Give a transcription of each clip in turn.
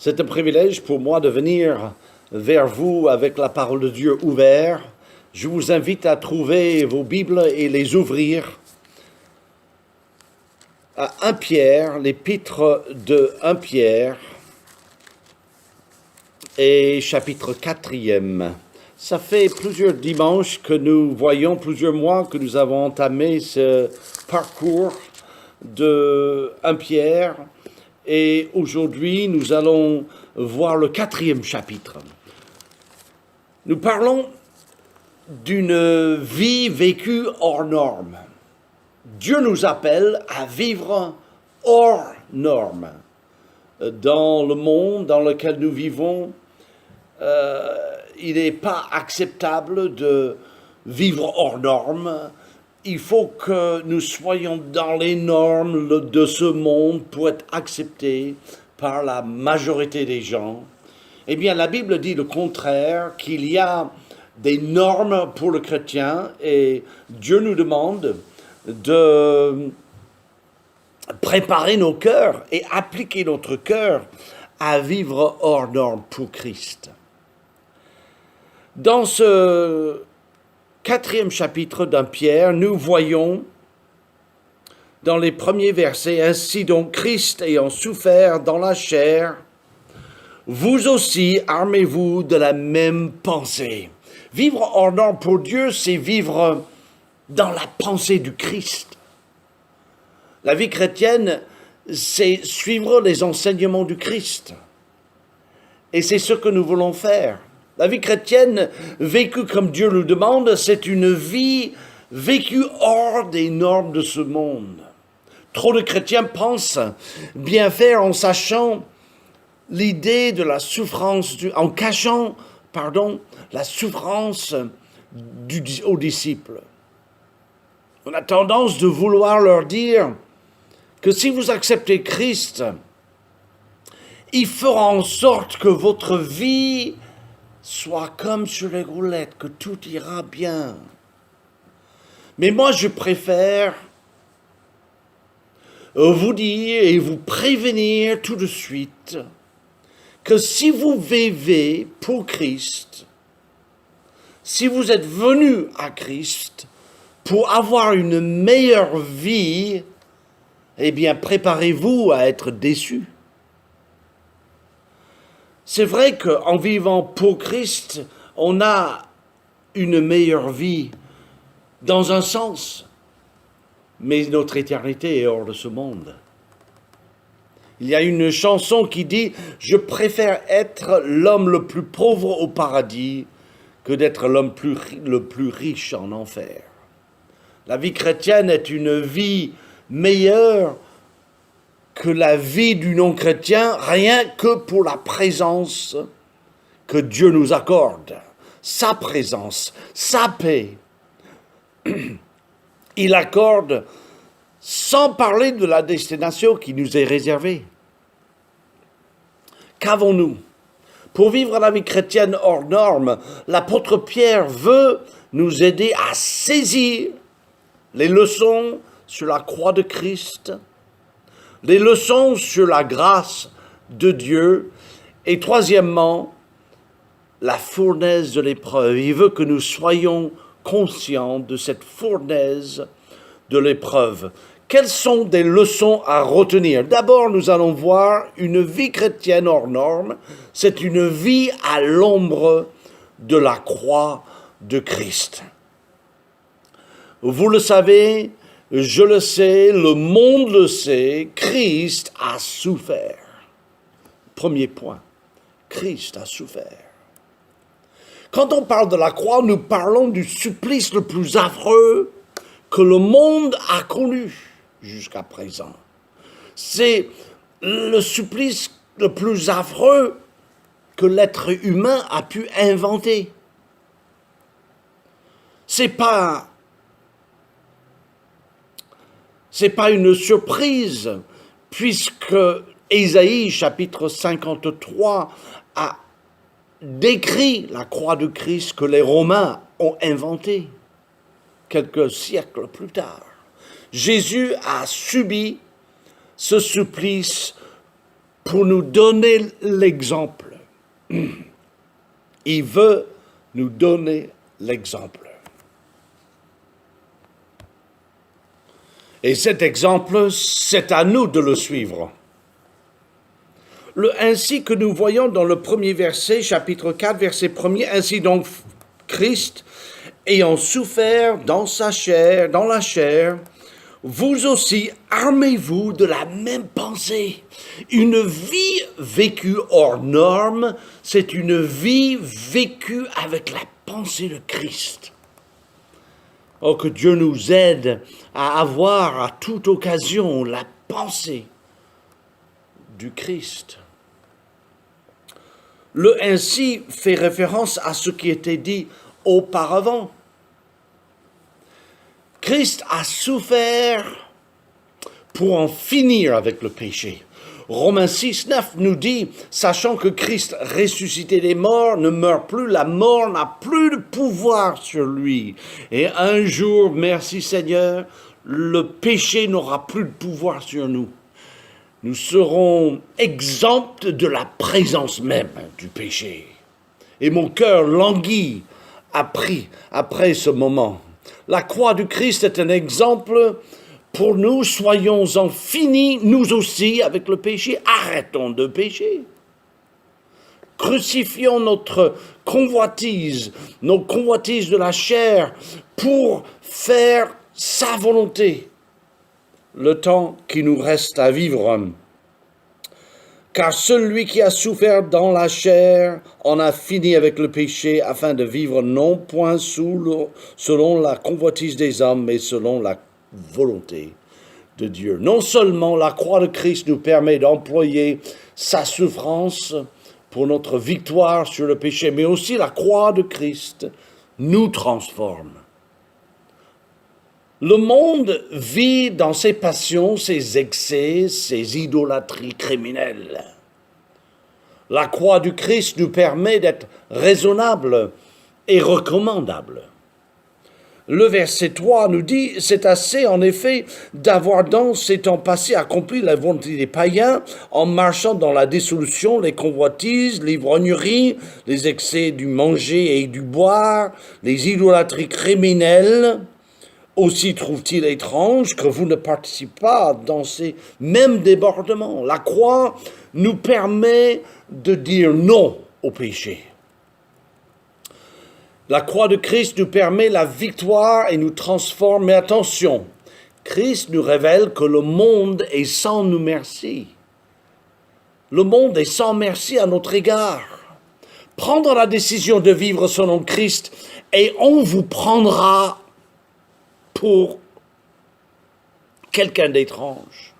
C'est un privilège pour moi de venir vers vous avec la parole de Dieu ouverte. Je vous invite à trouver vos Bibles et les ouvrir à 1 Pierre, l'épître de 1 Pierre et chapitre 4e. Ça fait plusieurs dimanches que nous voyons, plusieurs mois que nous avons entamé ce parcours de 1 Pierre. Et aujourd'hui, nous allons voir le 4e chapitre. Nous parlons d'une vie vécue hors norme. Dieu nous appelle à vivre hors norme. Dans le monde dans lequel nous vivons, il n'est pas acceptable de vivre hors norme. Il faut que nous soyons dans les normes de ce monde pour être acceptés par la majorité des gens. Eh bien, la Bible dit le contraire, qu'il y a des normes pour le chrétien et Dieu nous demande de préparer nos cœurs et appliquer notre cœur à vivre hors norme pour Christ. Dans ce 4e chapitre d'1 Pierre, nous voyons dans les premiers versets, « Ainsi donc, Christ ayant souffert dans la chair, vous aussi armez-vous de la même pensée. » Vivre hors norme pour Dieu, c'est vivre dans la pensée du Christ. La vie chrétienne, c'est suivre les enseignements du Christ. Et c'est ce que nous voulons faire. La vie chrétienne, vécue comme Dieu le demande, c'est une vie vécue hors des normes de ce monde. Trop de chrétiens pensent bien faire en sachant l'idée de la souffrance, en cachant, la souffrance aux disciples. On a tendance de vouloir leur dire que si vous acceptez Christ, il fera en sorte que votre vie soit comme sur les roulettes, que tout ira bien. Mais moi, je préfère vous dire et vous prévenir tout de suite que si vous vivez pour Christ, si vous êtes venu à Christ pour avoir une meilleure vie, eh bien, préparez-vous à être déçus. C'est vrai qu'en vivant pour Christ, on a une meilleure vie dans un sens, mais notre éternité est hors de ce monde. Il y a une chanson qui dit « Je préfère être l'homme le plus pauvre au paradis que d'être l'homme le plus riche en enfer. » La vie chrétienne est une vie meilleure que la vie du non-chrétien, rien que pour la présence que Dieu nous accorde. Sa présence, sa paix. Il accorde sans parler de la destination qui nous est réservée. Qu'avons-nous? Pour vivre la vie chrétienne hors norme, l'apôtre Pierre veut nous aider à saisir les leçons sur la croix de Christ, les leçons sur la grâce de Dieu, et troisièmement, la fournaise de l'épreuve. Il veut que nous soyons conscients de cette fournaise de l'épreuve. Quelles sont des leçons à retenir? D'abord, nous allons voir une vie chrétienne hors norme. C'est une vie à l'ombre de la croix de Christ. Vous le savez, je le sais, le monde le sait, Christ a souffert. Premier point, Christ a souffert. Quand on parle de la croix, nous parlons du supplice le plus affreux que le monde a connu jusqu'à présent. C'est le supplice le plus affreux que l'être humain a pu inventer. C'est pas une surprise, puisque Ésaïe, chapitre 53, a décrit la croix de Christ que les Romains ont inventée quelques siècles plus tard. Jésus a subi ce supplice pour nous donner l'exemple. Il veut nous donner l'exemple. Et cet exemple, c'est à nous de le suivre. Ainsi que nous voyons dans le premier verset, chapitre 4, verset 1er, ainsi donc Christ, ayant souffert dans la chair, vous aussi armez-vous de la même pensée. Une vie vécue hors norme, c'est une vie vécue avec la pensée de Christ. Oh, que Dieu nous aide à avoir à toute occasion la pensée du Christ. Le ainsi fait référence à ce qui était dit auparavant. Christ a souffert pour en finir avec le péché. Romains 6, 9 nous dit, sachant que Christ ressuscité des morts ne meurt plus, la mort n'a plus de pouvoir sur lui. Et un jour, merci Seigneur, le péché n'aura plus de pouvoir sur nous. Nous serons exempts de la présence même du péché. Et mon cœur languit après ce moment. La croix du Christ est un exemple pour nous. Soyons-en finis, nous aussi, avec le péché. Arrêtons de pécher. Crucifions nos convoitises de la chair pour faire sa volonté. Le temps qui nous reste à vivre. Car celui qui a souffert dans la chair en a fini avec le péché afin de vivre non point selon la convoitise des hommes, mais selon la volonté de Dieu. Non seulement la croix de Christ nous permet d'employer sa souffrance pour notre victoire sur le péché, mais aussi la croix de Christ nous transforme. Le monde vit dans ses passions, ses excès, ses idolâtries criminelles. La croix du Christ nous permet d'être raisonnables et recommandables. Le verset 3 nous dit, c'est assez en effet d'avoir dans ces temps passés accompli la volonté des païens en marchant dans la dissolution, les convoitises, l'ivrognerie, les excès du manger et du boire, les idolâtries criminelles. Aussi trouve-t-il étrange que vous ne participez pas dans ces mêmes débordements. La croix nous permet de dire non au péché. La croix de Christ nous permet la victoire et nous transforme. Mais attention, Christ nous révèle que le monde est sans nous merci. Le monde est sans merci à notre égard. Prendre la décision de vivre selon Christ et on vous prendra pour quelqu'un d'étrange,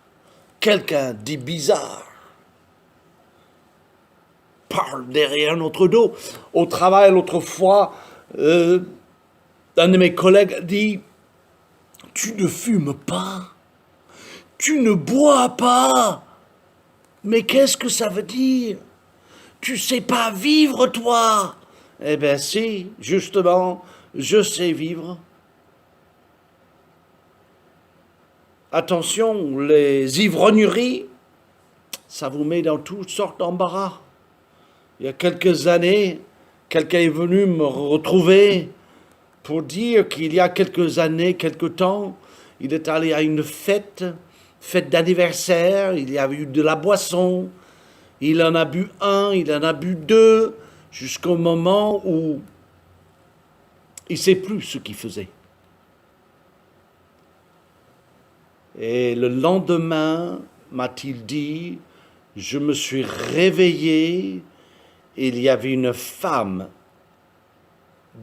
quelqu'un de bizarre. Parle derrière notre dos. Au travail, l'autre fois, un de mes collègues dit « Tu ne fumes pas, tu ne bois pas. Mais qu'est-ce que ça veut dire? Tu sais pas vivre, toi ?» Eh bien si, justement, je sais vivre. Attention, les ivrogneries, ça vous met dans toutes sortes d'embarras. Il y a quelques années, quelqu'un est venu me retrouver pour dire qu'il y a quelques années, quelque temps, il est allé à une fête d'anniversaire, il y avait eu de la boisson, il en a bu un, il en a bu deux, jusqu'au moment où il ne sait plus ce qu'il faisait. Et le lendemain, m'a-t-il dit, je me suis réveillé, et il y avait une femme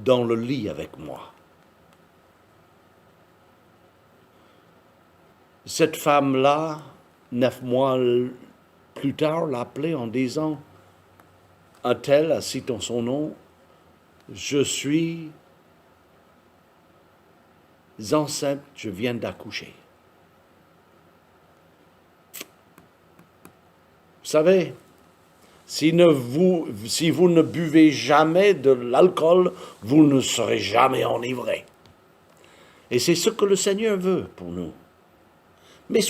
dans le lit avec moi. Cette femme-là, 9 mois plus tard, l'a appelé en disant, un tel, citant son nom, je suis enceinte, je viens d'accoucher. Vous savez, si vous ne buvez jamais de l'alcool, vous ne serez jamais enivré. Et c'est ce que le Seigneur veut pour nous. Mais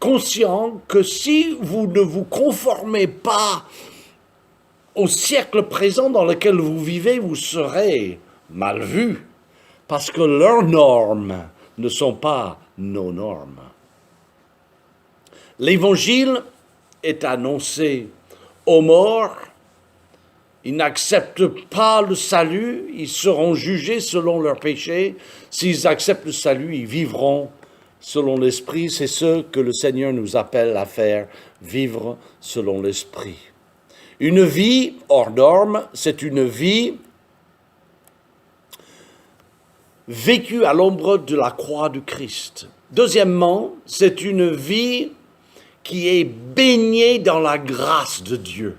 conscient que si vous ne vous conformez pas au siècle présent dans lequel vous vivez, vous serez mal vu, parce que leurs normes ne sont pas nos normes. L'Évangile est annoncé aux morts. Ils n'acceptent pas le salut, ils seront jugés selon leurs péchés. S'ils acceptent le salut, ils vivront selon l'Esprit. C'est ce que le Seigneur nous appelle à faire, vivre selon l'Esprit. Une vie hors norme, c'est une vie vécue à l'ombre de la croix du Christ. Deuxièmement, c'est une vie qui est baignée dans la grâce de Dieu.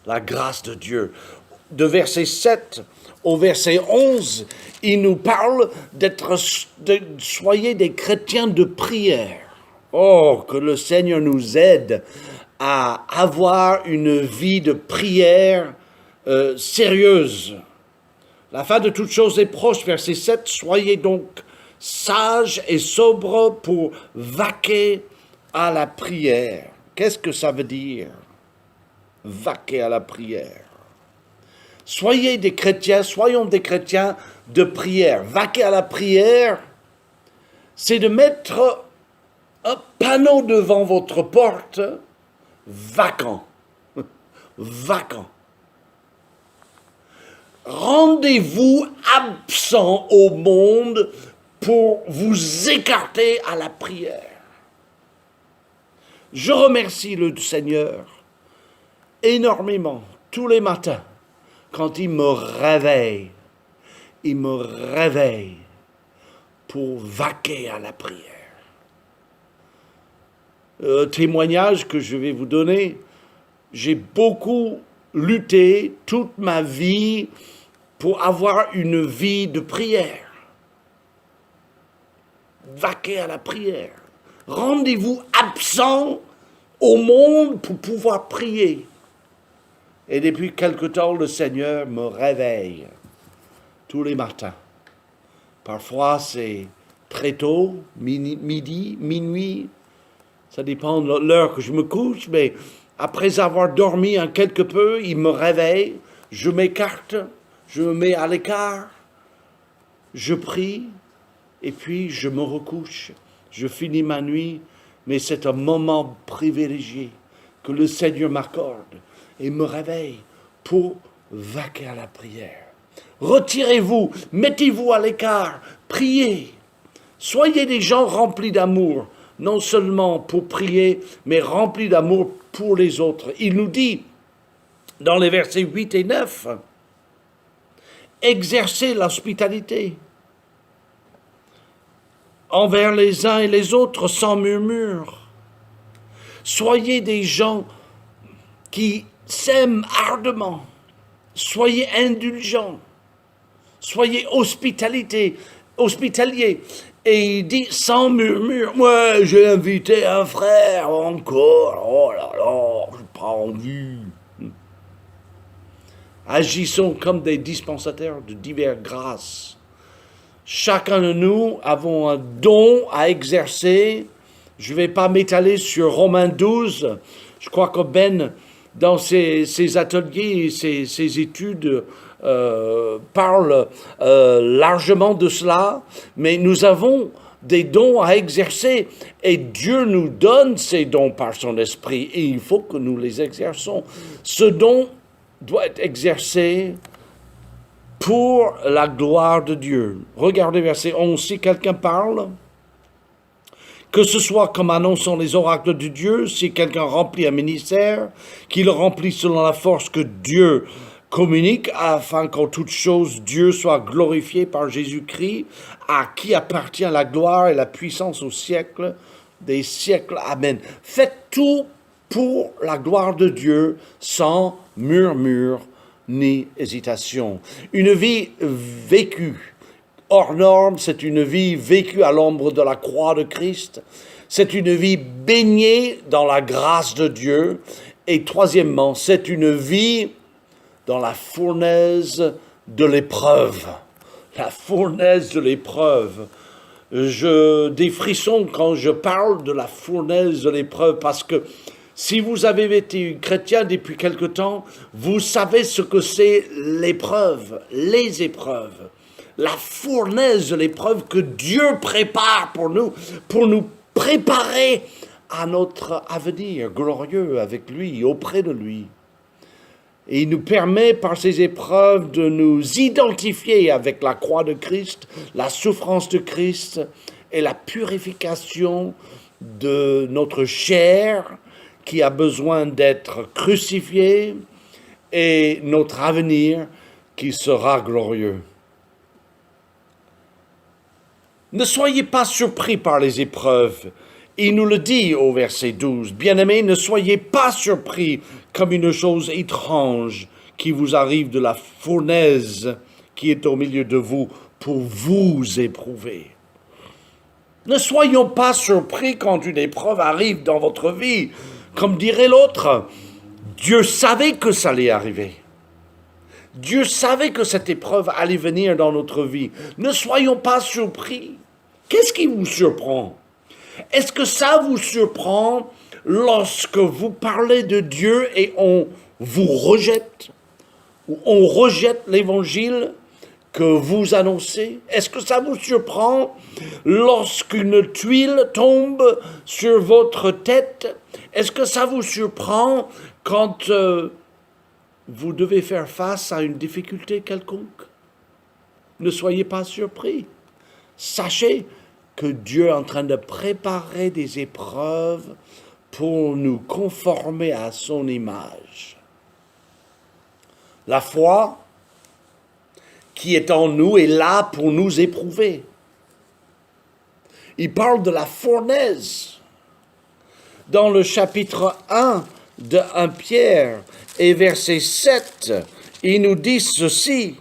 La grâce de Dieu. De verset 7 au verset 11, il nous parle soyez des chrétiens de prière. Oh, que le Seigneur nous aide à avoir une vie de prière sérieuse. La fin de toutes choses est proche, verset 7, soyez donc sages et sobres pour vaquer à la prière. Qu'est-ce que ça veut dire? Vaquer à la prière. Soyons des chrétiens de prière. Vaquer à la prière, c'est de mettre un panneau devant votre porte, vacant. Vacant. Rendez-vous absent au monde pour vous écarter à la prière. Je remercie le Seigneur énormément tous les matins quand il me réveille. Il me réveille pour vaquer à la prière. Témoignage que je vais vous donner, j'ai beaucoup lutté toute ma vie pour avoir une vie de prière. Vaquer à la prière. Rendez-vous absent au monde pour pouvoir prier. Et depuis quelque temps, le Seigneur me réveille tous les matins. Parfois, c'est très tôt, midi, minuit. Ça dépend de l'heure que je me couche, mais après avoir dormi un quelque peu, il me réveille, je m'écarte, je me mets à l'écart, je prie, et puis je me recouche. Je finis ma nuit, mais c'est un moment privilégié que le Seigneur m'accorde et me réveille pour vaquer à la prière. Retirez-vous, mettez-vous à l'écart, priez. Soyez des gens remplis d'amour, non seulement pour prier, mais remplis d'amour pour les autres. Il nous dit, dans les versets 8 et 9, exercez l'hospitalité envers les uns et les autres sans murmure. Soyez des gens qui s'aiment ardemment. Soyez indulgents. Soyez hospitaliers. Et il dit sans murmure. Moi, j'ai invité un frère encore. Oh là là, je n'ai pas envie. Agissons comme des dispensateurs de diverses grâces. Chacun de nous avons un don à exercer. Je ne vais pas m'étaler sur Romains 12. Je crois que Ben, dans ses ateliers, ses études, parle largement de cela. Mais nous avons des dons à exercer et Dieu nous donne ces dons par son esprit et il faut que nous les exerçons. Ce don doit être exercé pour la gloire de Dieu. Regardez verset 11, si quelqu'un parle, que ce soit comme annonçant les oracles de Dieu, si quelqu'un remplit un ministère, qu'il remplit selon la force que Dieu communique, afin qu'en toute chose Dieu soit glorifié par Jésus-Christ, à qui appartient la gloire et la puissance au siècle des siècles. Amen. Faites tout pour la gloire de Dieu, sans murmure ni hésitation. Une vie vécue hors norme, c'est une vie vécue à l'ombre de la croix de Christ. C'est une vie baignée dans la grâce de Dieu. Et troisièmement, c'est une vie dans la fournaise de l'épreuve. La fournaise de l'épreuve. des frissons quand je parle de la fournaise de l'épreuve, parce que si vous avez été chrétien depuis quelque temps, vous savez ce que c'est l'épreuve, les épreuves, la fournaise de l'épreuve que Dieu prépare pour nous préparer à notre avenir glorieux avec lui, auprès de lui. Et il nous permet par ces épreuves de nous identifier avec la croix de Christ, la souffrance de Christ et la purification de notre chair qui a besoin d'être crucifiée et notre avenir qui sera glorieux. Ne soyez pas surpris par les épreuves. Il nous le dit au verset 12. Bien-aimés, ne soyez pas surpris comme une chose étrange qui vous arrive de la fournaise qui est au milieu de vous pour vous éprouver. Ne soyons pas surpris quand une épreuve arrive dans votre vie. Comme dirait l'autre, Dieu savait que ça allait arriver. Dieu savait que cette épreuve allait venir dans notre vie. Ne soyons pas surpris. Qu'est-ce qui vous surprend? Est-ce que ça vous surprend lorsque vous parlez de Dieu et on vous rejette? Ou on rejette l'évangile que vous annoncez? Est-ce que ça vous surprend lorsqu'une tuile tombe sur votre tête? Est-ce que ça vous surprend quand vous devez faire face à une difficulté quelconque? Ne soyez pas surpris. Sachez que Dieu est en train de préparer des épreuves pour nous conformer à son image. La foi qui est en nous est là pour nous éprouver. Il parle de la fournaise. Dans le chapitre 1 de 1 Pierre et verset 7, il nous dit ceci.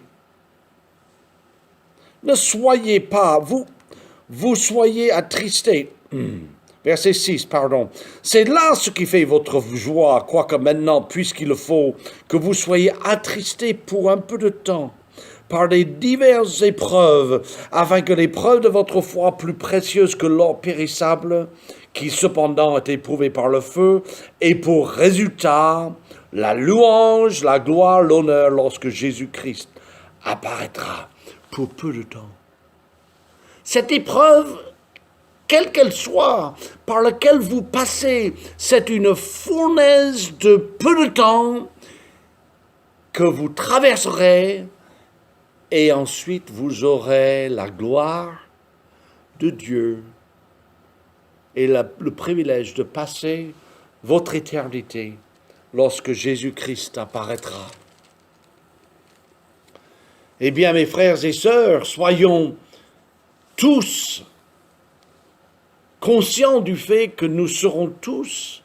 Ne soyez pas, vous soyez attristés. Verset 6, pardon. C'est là ce qui fait votre joie, quoique maintenant, puisqu'il le faut, que vous soyez attristés pour un peu de temps, par les diverses épreuves, afin que l'épreuve de votre foi, plus précieuse que l'or périssable, qui cependant est éprouvé par le feu, ait pour résultat la louange, la gloire, l'honneur, lorsque Jésus-Christ apparaîtra pour peu de temps. Cette épreuve, quelle qu'elle soit, par laquelle vous passez, c'est une fournaise de peu de temps que vous traverserez et ensuite vous aurez la gloire de Dieu et le privilège de passer votre éternité lorsque Jésus-Christ apparaîtra. Eh bien, mes frères et sœurs, soyons tous conscients du fait que nous serons tous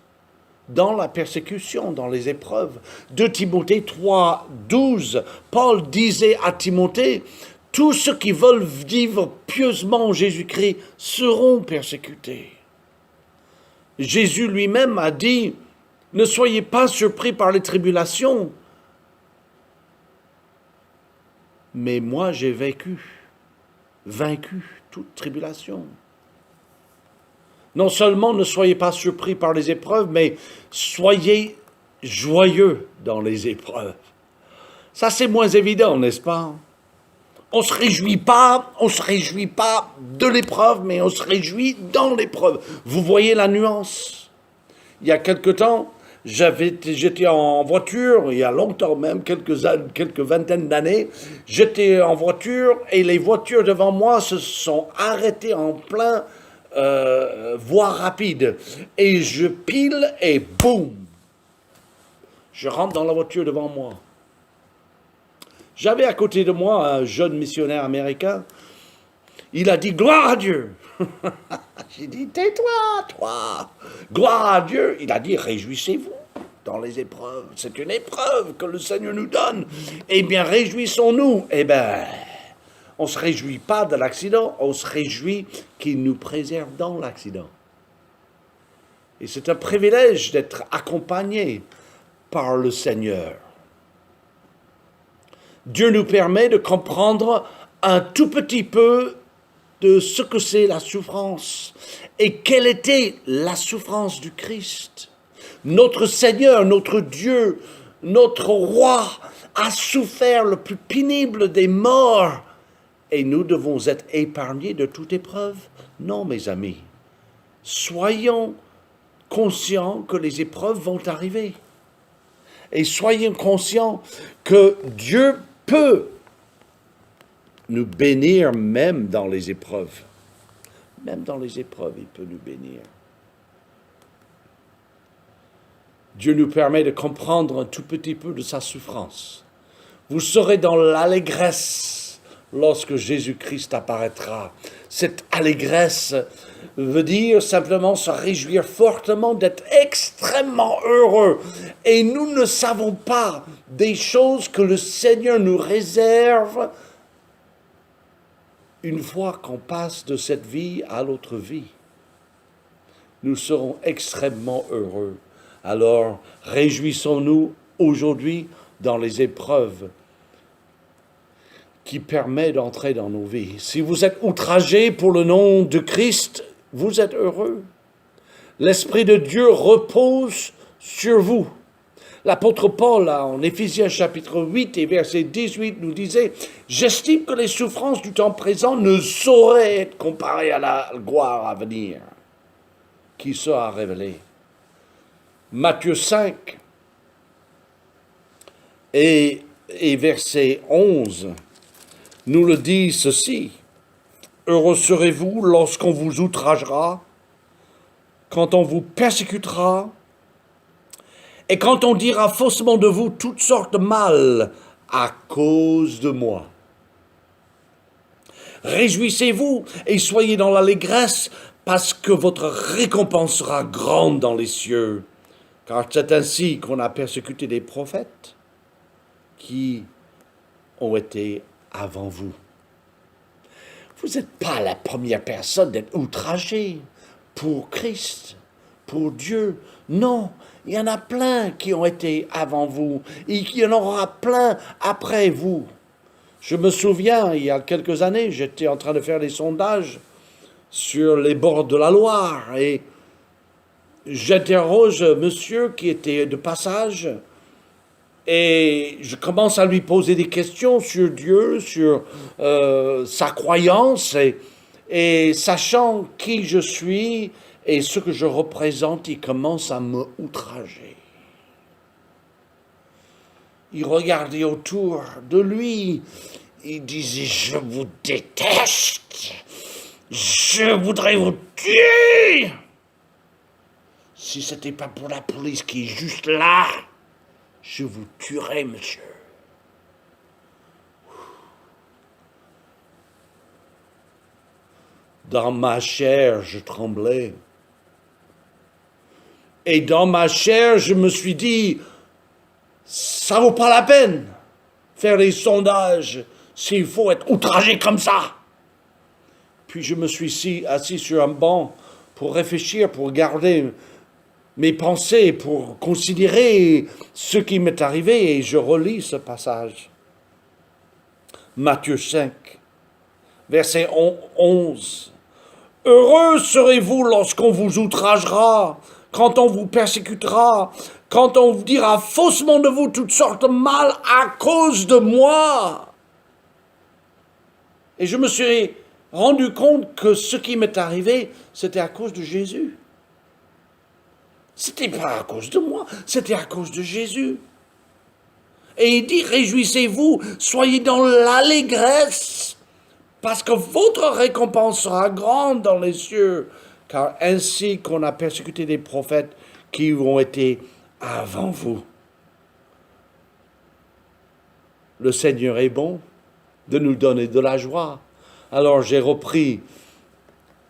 dans la persécution, dans les épreuves. 2 Timothée 3, 12, Paul disait à Timothée, « Tous ceux qui veulent vivre pieusement en Jésus-Christ seront persécutés. » Jésus lui-même a dit, « Ne soyez pas surpris par les tribulations, mais moi j'ai vaincu toute tribulation. » Non seulement ne soyez pas surpris par les épreuves, mais soyez joyeux dans les épreuves. Ça, c'est moins évident, n'est-ce pas? On ne se réjouit pas de l'épreuve, mais on se réjouit dans l'épreuve. Vous voyez la nuance? Il y a quelque temps, j'étais en voiture, il y a longtemps même, quelques vingtaines d'années, j'étais en voiture et les voitures devant moi se sont arrêtées en plein voie rapide. Et je pile et boum! Je rentre dans la voiture devant moi. J'avais à côté de moi un jeune missionnaire américain. Il a dit « Gloire à Dieu !» J'ai dit « Tais-toi, toi !» Gloire à Dieu. Il a dit « Réjouissez-vous dans les épreuves. C'est une épreuve que le Seigneur nous donne. Eh bien, réjouissons-nous. » Eh bien, on ne se réjouit pas de l'accident, on se réjouit qu'il nous préserve dans l'accident. Et c'est un privilège d'être accompagné par le Seigneur. Dieu nous permet de comprendre un tout petit peu de ce que c'est la souffrance et quelle était la souffrance du Christ. Notre Seigneur, notre Dieu, notre Roi a souffert le plus pénible des morts et nous devons être épargnés de toute épreuve. Non, mes amis, soyons conscients que les épreuves vont arriver et soyons conscients que Dieu peut nous bénir même dans les épreuves. Même dans les épreuves, il peut nous bénir. Dieu nous permet de comprendre un tout petit peu de sa souffrance. Vous serez dans l'allégresse lorsque Jésus-Christ apparaîtra. Cette allégresse veut dire simplement se réjouir fortement, d'être extrêmement heureux. Et nous ne savons pas des choses que le Seigneur nous réserve une fois qu'on passe de cette vie à l'autre vie. Nous serons extrêmement heureux. Alors, réjouissons-nous aujourd'hui dans les épreuves qui permettent d'entrer dans nos vies. Si vous êtes outragés pour le nom de Christ, vous êtes heureux. L'Esprit de Dieu repose sur vous. L'apôtre Paul, en Éphésiens chapitre 8 et verset 18, nous disait « J'estime que les souffrances du temps présent ne sauraient être comparées à la gloire à venir, qui sera révélée. » Matthieu 5 et verset 11 nous le dit ceci. « Heureux serez-vous lorsqu'on vous outragera, quand on vous persécutera, et quand on dira faussement de vous toutes sortes de mal à cause de moi. Réjouissez-vous et soyez dans l'allégresse, parce que votre récompense sera grande dans les cieux. Car c'est ainsi qu'on a persécuté des prophètes qui ont été avant vous. » Vous n'êtes pas la première personne d'être outragée pour Christ, pour Dieu. Non, il y en a plein qui ont été avant vous et il y en aura plein après vous. Je me souviens, il y a quelques années, j'étais en train de faire des sondages sur les bords de la Loire et j'interroge monsieur qui était de passage et je commence à lui poser des questions sur Dieu, sur sa croyance et sachant qui je suis et ce que je représente, il commence à me outrager. Il regardait autour de lui, il disait « Je vous déteste, je voudrais vous tuer. Si ce n'était pas pour la police qui est juste là, je vous tuerais, monsieur. » Dans ma chair, je tremblais. Et dans ma chair, je me suis dit, ça vaut pas la peine faire des sondages s'il faut être outragé comme ça. Puis je me suis assis sur un banc pour réfléchir, pour garder mes pensées, pour considérer ce qui m'est arrivé et je relis ce passage. Matthieu 5, verset 11. « Heureux serez-vous lorsqu'on vous outragera, quand on vous persécutera, quand on vous dira faussement de vous toutes sortes de mal à cause de moi. » Et je me suis rendu compte que ce qui m'est arrivé, c'était à cause de Jésus. C'était pas à cause de moi, c'était à cause de Jésus. Et il dit, réjouissez-vous, soyez dans l'allégresse, parce que votre récompense sera grande dans les cieux, car ainsi qu'on a persécuté des prophètes qui ont été avant vous. Le Seigneur est bon de nous donner de la joie. Alors j'ai repris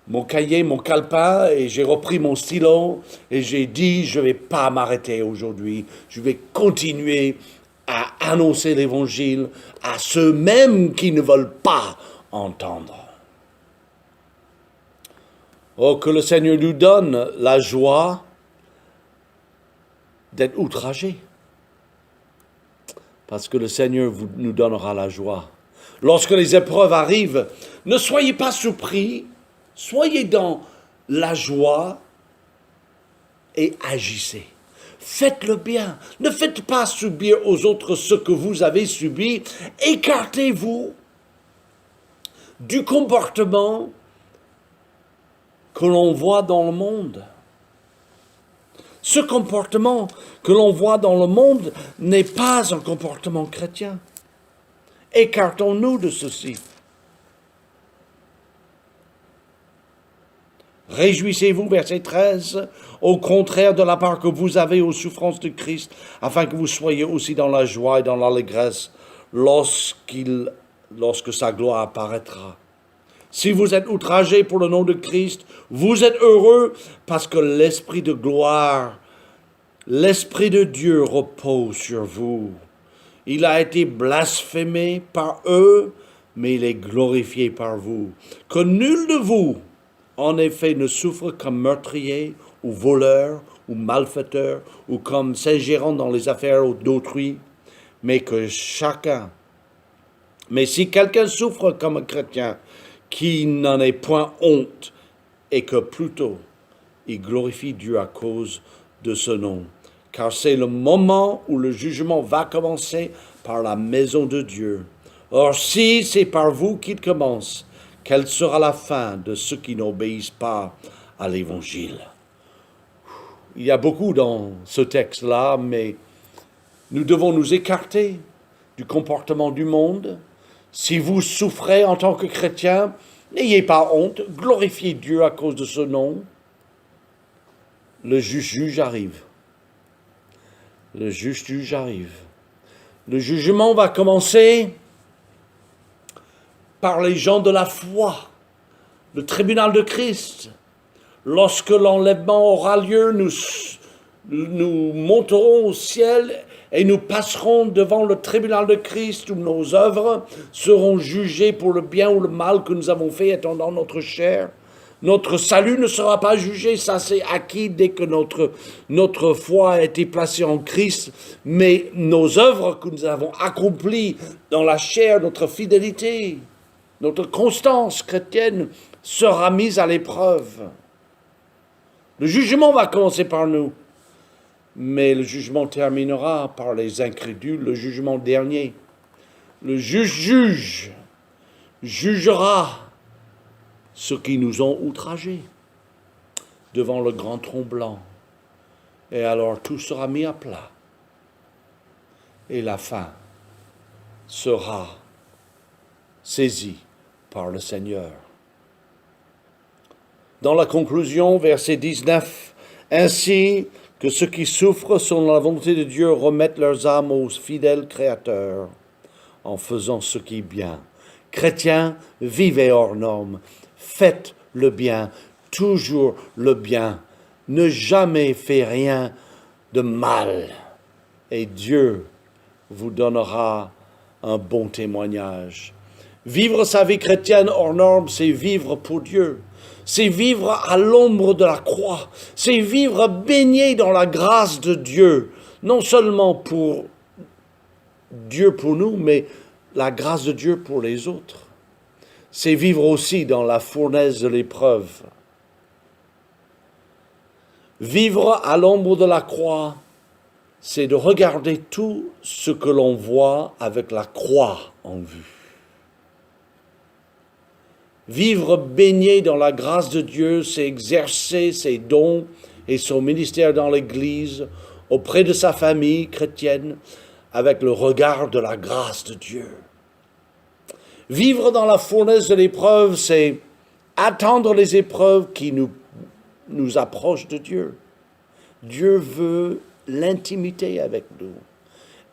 mon cahier, mon calepin, et j'ai repris mon stylo, et j'ai dit, je ne vais pas m'arrêter aujourd'hui, je vais continuer à annoncer l'évangile à ceux mêmes qui ne veulent pas entendre. Oh, que le Seigneur nous donne la joie d'être outragés, parce que le Seigneur nous donnera la joie. Lorsque les épreuves arrivent, Ne soyez pas surpris, soyez dans la joie et agissez. Faites le bien. Ne faites pas subir aux autres ce que vous avez subi. Écartez-vous du comportement que l'on voit dans le monde. Ce comportement que l'on voit dans le monde n'est pas un comportement chrétien. Écartons-nous de ceci. Réjouissez-vous, verset 13, au contraire de la part que vous avez aux souffrances de Christ, afin que vous soyez aussi dans la joie et dans l'allégresse lorsque sa gloire apparaîtra. Si vous êtes outragés pour le nom de Christ, vous êtes heureux parce que l'Esprit de gloire, l'Esprit de Dieu repose sur vous. Il a été blasphémé par eux, mais il est glorifié par vous. Que nul de vous, en effet, ne souffre comme meurtrier ou voleur ou malfaiteur ou comme s'ingérant dans les affaires d'autrui, mais si quelqu'un souffre comme un chrétien, qu'il n'en ait point honte et que plutôt il glorifie Dieu à cause de ce nom. Car c'est le moment où le jugement va commencer par la maison de Dieu. Or, si c'est par vous qu'il commence, quelle sera la fin de ceux qui n'obéissent pas à l'Évangile? Il y a beaucoup dans ce texte-là, mais nous devons nous écarter du comportement du monde. Si vous souffrez en tant que chrétien, n'ayez pas honte, glorifiez Dieu à cause de ce nom. Le juge arrive. Le juge arrive. Le jugement va commencer par les gens de la foi, le tribunal de Christ. Lorsque l'enlèvement aura lieu, nous monterons au ciel et nous passerons devant le tribunal de Christ où nos œuvres seront jugées pour le bien ou le mal que nous avons fait étant dans notre chair. Notre salut ne sera pas jugé, ça c'est acquis dès que notre foi a été placée en Christ, mais nos œuvres que nous avons accomplies dans la chair, notre fidélité, notre constance chrétienne sera mise à l'épreuve. Le jugement va commencer par nous, mais le jugement terminera par les incrédules, le jugement dernier. Le juge jugera ceux qui nous ont outragés devant le grand trône blanc. Et alors tout sera mis à plat. Et la fin sera saisie par le Seigneur. Dans la conclusion, verset 19, « Ainsi que ceux qui souffrent selon la volonté de Dieu remettent leurs âmes au fidèle Créateur en faisant ce qui est bien. Chrétiens, vivez hors norme, faites le bien, toujours le bien, ne jamais fait rien de mal, et Dieu vous donnera un bon témoignage. » Vivre sa vie chrétienne hors norme, c'est vivre pour Dieu. C'est vivre à l'ombre de la croix. C'est vivre baigné dans la grâce de Dieu. Non seulement pour Dieu pour nous, mais la grâce de Dieu pour les autres. C'est vivre aussi dans la fournaise de l'épreuve. Vivre à l'ombre de la croix, c'est de regarder tout ce que l'on voit avec la croix en vue. Vivre baigné dans la grâce de Dieu, c'est exercer ses dons et son ministère dans l'Église, auprès de sa famille chrétienne, avec le regard de la grâce de Dieu. Vivre dans la fournaise de l'épreuve, c'est attendre les épreuves qui nous approchent de Dieu. Dieu veut l'intimité avec nous.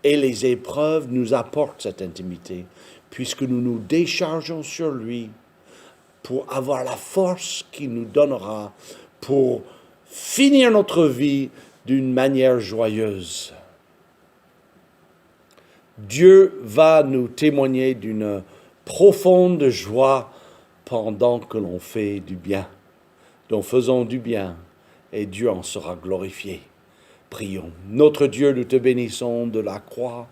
Et les épreuves nous apportent cette intimité, puisque nous nous déchargeons sur lui pour avoir la force qu'il nous donnera pour finir notre vie d'une manière joyeuse. Dieu va nous témoigner d'une profonde joie pendant que l'on fait du bien. Donc faisons du bien et Dieu en sera glorifié. Prions. Notre Dieu, nous te bénissons de la croix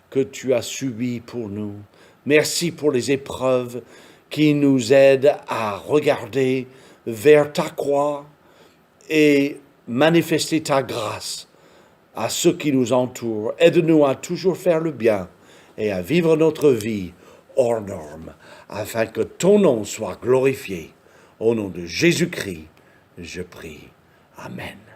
que tu as subie pour nous. Merci pour les épreuves qui nous aide à regarder vers ta croix et manifester ta grâce à ceux qui nous entourent. Aide-nous à toujours faire le bien et à vivre notre vie hors norme, afin que ton nom soit glorifié. Au nom de Jésus-Christ, je prie. Amen.